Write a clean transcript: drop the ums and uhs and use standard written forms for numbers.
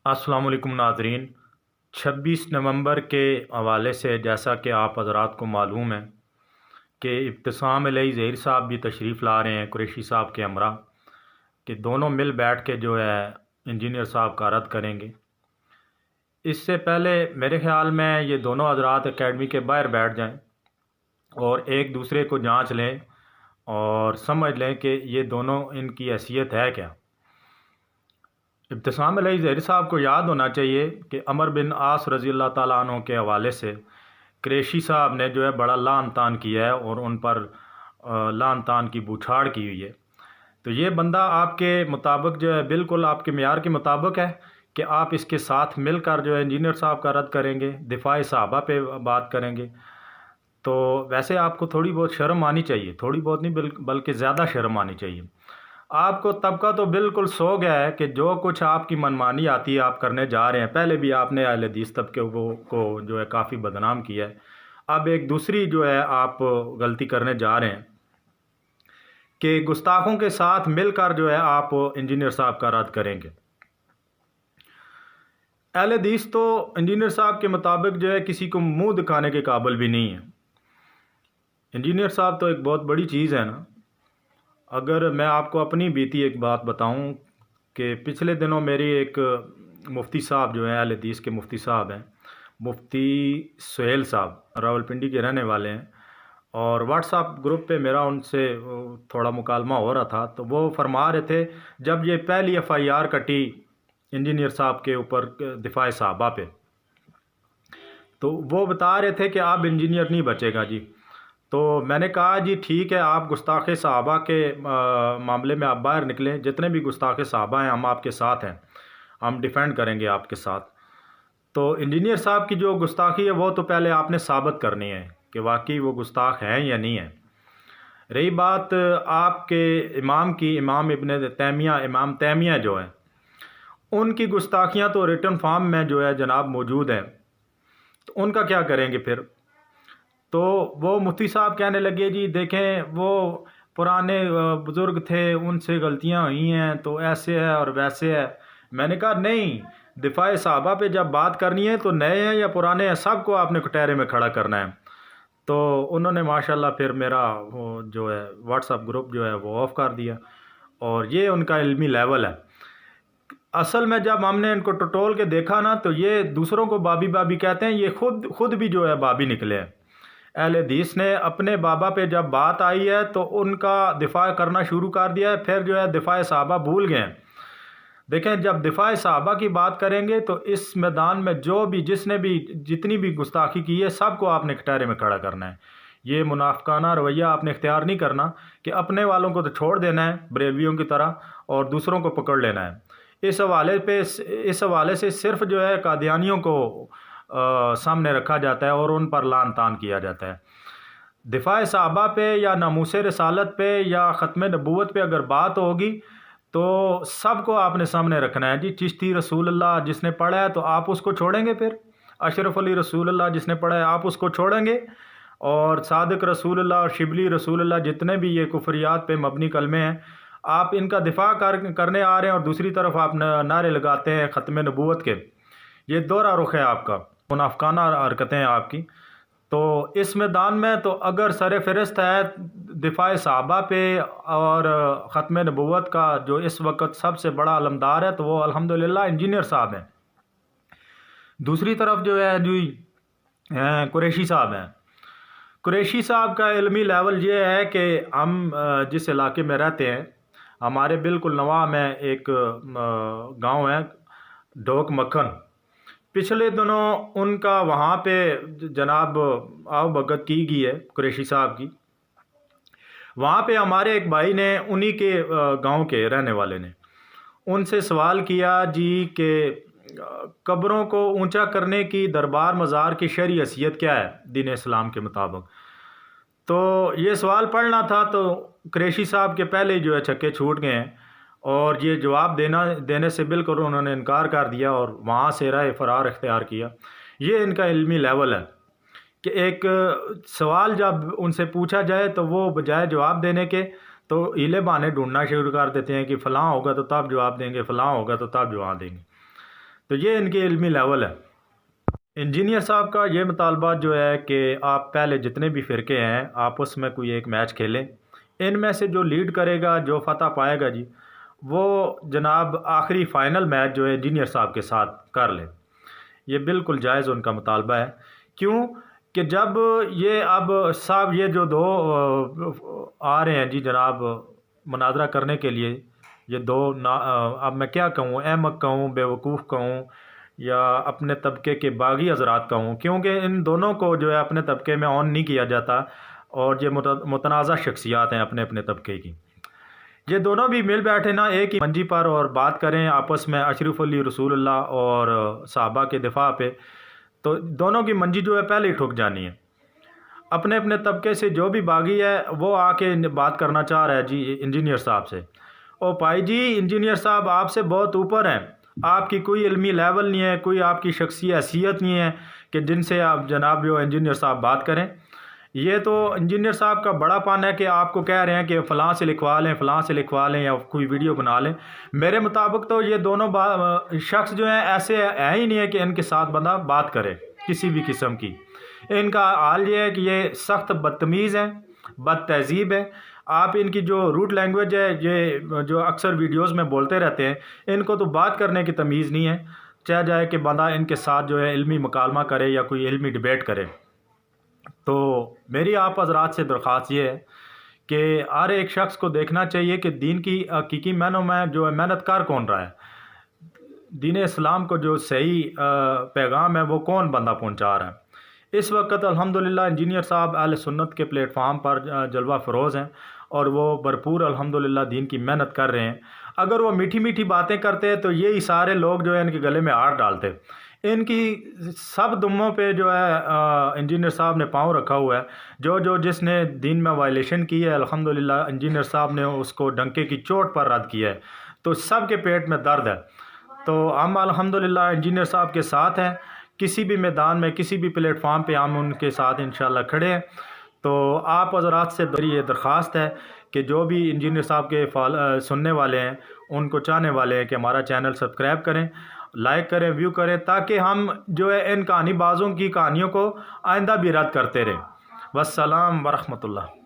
अस्सलाम वालेकुम नाज़रीन। 26 नवंबर के हवाले से जैसा कि आप हज़रात को मालूम है कि इब्तिसाम अलई ज़हीर साहब भी तशरीफ़ ला रहे हैं कुरैशी साहब के हमरा, कि दोनों मिल बैठ के जो है इंजीनियर साहब का रद्द करेंगे। इससे पहले मेरे ख़्याल में ये दोनों हज़रात एकेडमी के बाहर बैठ जाएं और एक दूसरे को जांच लें और समझ लें कि ये दोनों इनकी हैसियत है क्या। इब्तिसाम अलई ज़हीर साहब को याद होना चाहिए कि अमर बिन आस रज़ी अल्लाह ताला अन्हु के हवाले से कुरैशी साहब ने जो है बड़ा लान तान किया है और उन पर लान तान की बौछार की हुई है। तो ये बंदा आपके मुताबिक जो है बिल्कुल आपके मेयार के मुताबिक है कि आप इसके साथ मिलकर जो है इंजीनियर साहब का रद्द करेंगे, दिफाए सहाबा पे बात करेंगे। तो वैसे आपको थोड़ी बहुत शर्म आनी चाहिए, थोड़ी बहुत नहीं बल्कि ज़्यादा शर्म आनी चाहिए। आपको तबका तो बिल्कुल सो गया है कि जो कुछ आपकी मनमानी आती है आप करने जा रहे हैं। पहले भी आपने अहले हदीस तबके को जो है काफ़ी बदनाम किया है, अब एक दूसरी जो है आप गलती करने जा रहे हैं कि गुस्ताखों के साथ मिलकर जो है आप इंजीनियर साहब का रद्द करेंगे। अहले हदीस तो इंजीनियर साहब के मुताबिक जो है किसी को मुंह दिखाने के काबिल भी नहीं है। इंजीनियर साहब तो एक बहुत बड़ी चीज़ है ना। अगर मैं आपको अपनी बीती एक बात बताऊं कि पिछले दिनों मेरी एक मुफ्ती साहब जो हैं अहले हदीस के मुफ्ती साहब हैं, मुफ्ती सुहेल साहब रावलपिंडी के रहने वाले हैं, और व्हाट्सएप ग्रुप पे मेरा उनसे थोड़ा मुकालमा हो रहा था। तो वो फरमा रहे थे जब ये पहली FIR कटी इंजीनियर साहब के ऊपर दिफाए सहाबा पे, तो वो बता रहे थे कि अब इंजीनियर नहीं बचेगा जी। तो मैंने कहा जी ठीक है, आप गुस्ताखे सहाबा के मामले में आप बाहर निकलें, जितने भी गुस्ताखे सहाबा हैं हम आपके साथ हैं, हम डिफेंड करेंगे आपके साथ। तो इंजीनियर साहब की जो गुस्ताखी है वो तो पहले आपने साबित करनी है कि वाकई वो गुस्ताख हैं या नहीं है। रही बात आपके इमाम की, इमाम इब्न तैमिया, इमाम तैमिया जो है उनकी गुस्ताखियाँ तो रिटर्न फॉर्म में जो है जनाब मौजूद हैं, तो उनका क्या करेंगे फिर। तो वो मुफ्ती साहब कहने लगे जी देखें वो पुराने बुज़ुर्ग थे, उनसे गलतियां हुई हैं तो ऐसे है और वैसे है। मैंने कहा नहीं, दिफाए सहाबा पे जब बात करनी है तो नए हैं या पुराने हैं, सबको आपने कटहरे में खड़ा करना है। तो उन्होंने माशाल्लाह फिर मेरा वो जो है व्हाट्सएप ग्रुप जो है वो ऑफ़ कर दिया, और ये उनका इल्मी लेवल है। असल में जब हमने इनको टटोल के देखा ना तो ये दूसरों को बाबी बाबी कहते हैं, ये खुद भी जो है बाबी निकले हैं। अहले हदीस ने अपने बाबा पे जब बात आई है तो उनका दिफा करना शुरू कर दिया है, फिर जो है दिफाए सहाबा भूल गए हैं। देखें जब दिफाए सहाबा की बात करेंगे तो इस मैदान में जो भी जिसने भी जितनी भी गुस्ताखी की है सबको आपने कटहरे में खड़ा करना है। ये मुनाफिकाना रवैया आपने इख्तियार नहीं करना कि अपने वालों को तो छोड़ देना है बरेलवियों की तरह और दूसरों को पकड़ लेना है। इस हवाले से सिर्फ जो है कादियानियों को सामने रखा जाता है और उन पर लान तान किया जाता है। दिफाए सहाबा पे या नामूस रसालत पे या ख़त्म नबूवत पे अगर बात होगी तो सबको आपने सामने रखना है जी। चिश्ती रसूलुल्लाह जिसने पढ़ा है तो आप उसको छोड़ेंगे, फिर अशरफ अली रसूलुल्लाह जिसने पढ़ा है आप उसको छोड़ेंगे, और सादिक रसूलुल्लाह और शिबली रसूलुल्लाह जितने भी ये कुफरियात पे मबनी कलमे हैं आप इनका दिफा करने आ रहे हैं, और दूसरी तरफ आप नारे लगाते हैं ख़त्म नबूवत के। ये दोहरा रुख है आपका, मुनाफिकाना हरकतें हैं आपकी। तो इस मैदान में तो अगर सर फ़हरिस्त है दिफाए सहाबा पे और ख़त्म नबूवत का जो इस वक्त सबसे बड़ा अलमदार है तो वो अल्हम्दुलिल्लाह इंजीनियर साहब हैं। दूसरी तरफ जो है जी कुरैशी साहब हैं। कुरैशी साहब का इल्मी लेवल ये है कि हम जिस इलाके में रहते हैं हमारे बिल्कुल नवा में एक गांव है ढोक मक्खन। पिछले दिनों उनका वहाँ पे जनाब आओ भगत की गई है कुरैशी साहब की। वहाँ पे हमारे एक भाई ने, उन्हीं के गांव के रहने वाले ने उनसे सवाल किया जी कि कब्रों को ऊंचा करने की दरबार मज़ार की शरई हैसियत क्या है दीन इस्लाम के मुताबिक। तो ये सवाल पढ़ना था तो कुरैशी साहब के पहले जो है छक्के छूट गए हैं, और ये जवाब देने से बिल्कुल उन्होंने इनकार कर दिया और वहाँ से राह फ़रार इख्तियार किया। ये इनका इल्मी लेवल है कि एक सवाल जब उनसे पूछा जाए तो वो बजाय जवाब देने के तो हीले बहाने ढूंढना शुरू कर देते हैं कि फ़लाँ होगा तो तब जवाब देंगे, फ़लाँ होगा तो तब जवाब देंगे। تو یہ ان کی علمی لیول ہے۔ انجینئر صاحب کا یہ مطالبہ جو ہے کہ آپ پہلے جتنے بھی فرقے ہیں آپس میں کوئی ایک میچ کھیلیں، ان میں سے جو لیڈ کرے گا، جو فتح پائے گا جی، وہ جناب آخری فائنل میچ جو ہے انجینئر صاحب کے ساتھ کر لے۔ یہ بالکل جائز ان کا مطالبہ ہے۔ کیوں کہ جب یہ اب صاحب یہ جو دو آ رہے ہیں جی جناب مناظرہ کرنے کے لیے، یہ دو اب میں کیا کہوں، احمق کہوں، بیوقوف کہوں، یا اپنے طبقے کے باغی حضرات کہوں، کیونکہ ان دونوں کو جو ہے اپنے طبقے میں آن نہیں کیا جاتا، اور یہ متنازع شخصیات ہیں اپنے اپنے طبقے کی۔ یہ دونوں بھی مل بیٹھے نا ایک ہی منجی پر اور بات کریں آپس میں اشرف علی رسول اللہ اور صحابہ کے دفاع پہ، تو دونوں کی منجی جو ہے پہلے ہی ٹھک جانی ہے۔ اپنے اپنے طبقے سے جو بھی باغی ہے وہ آ کے بات کرنا چاہ رہا ہے جی انجینئر صاحب سے، او بھائی جی انجینئر صاحب آپ سے بہت اوپر ہیں، آپ کی کوئی علمی لیول نہیں ہے، کوئی آپ کی شخصی حیثیت نہیں ہے کہ جن سے آپ جناب جو انجینئر صاحب بات کریں۔ یہ تو انجینئر صاحب کا بڑا پن ہے کہ آپ کو کہہ رہے ہیں کہ فلاں سے لکھوا لیں، فلاں سے لکھوا لیں، یا کوئی ویڈیو بنا لیں۔ میرے مطابق تو یہ دونوں شخص جو ہیں ایسے ہے ہی نہیں ہے کہ ان کے ساتھ بندہ بات کرے کسی بھی قسم کی۔ ان کا حال یہ ہے کہ یہ سخت بدتمیز ہیں، بد تہذیب ہے۔ آپ ان کی جو روٹ لینگویج ہے، یہ جو اکثر ویڈیوز میں بولتے رہتے ہیں، ان کو تو بات کرنے کی تمیز نہیں ہے، چاہے جائے کہ بندہ ان کے ساتھ جو ہے علمی مکالمہ کرے یا کوئی علمی ڈیبیٹ کرے۔ تو میری آپ حضرات سے درخواست یہ ہے کہ ہر ایک شخص کو دیکھنا چاہیے کہ دین کی حقیقی معنوں میں جو ہے محنت کار کون رہا ہے، دین اسلام کو جو صحیح پیغام ہے وہ کون بندہ پہنچا رہا ہے۔ اس وقت الحمدللہ انجینئر صاحب اہل سنت کے پلیٹ فارم پر جلوہ فروز ہیں، اور وہ بھرپور الحمدللہ دین کی محنت کر رہے ہیں۔ اگر وہ میٹھی میٹھی باتیں کرتے تو یہی سارے لوگ جو ہے ان کے گلے میں ہار ڈالتے۔ ان کی سب دموں پہ جو ہے انجینئر صاحب نے پاؤں رکھا ہوا ہے۔ جس نے دین میں وائلیشن کی ہے الحمدللہ انجینئر صاحب نے اس کو ڈنکے کی چوٹ پر رد کیا ہے، تو سب کے پیٹ میں درد ہے۔ تو ہم الحمدللہ انجینئر صاحب کے ساتھ ہیں، کسی بھی میدان میں کسی بھی پلیٹ فارم پہ ہم ان کے ساتھ انشاءاللہ کھڑے ہیں۔ تو آپ حضرات سے بڑی یہ درخواست ہے کہ جو بھی انجینئر صاحب کے سننے والے ہیں، ان کو چاہنے والے ہیں کہ ہمارا چینل سبسکرائب کریں، لائک کریں، ویو کریں، تاکہ ہم جو ہے ان کہانی بازوں کی کہانیوں کو آئندہ بھی رد کرتے رہیں۔ والسلام ورحمۃ اللہ۔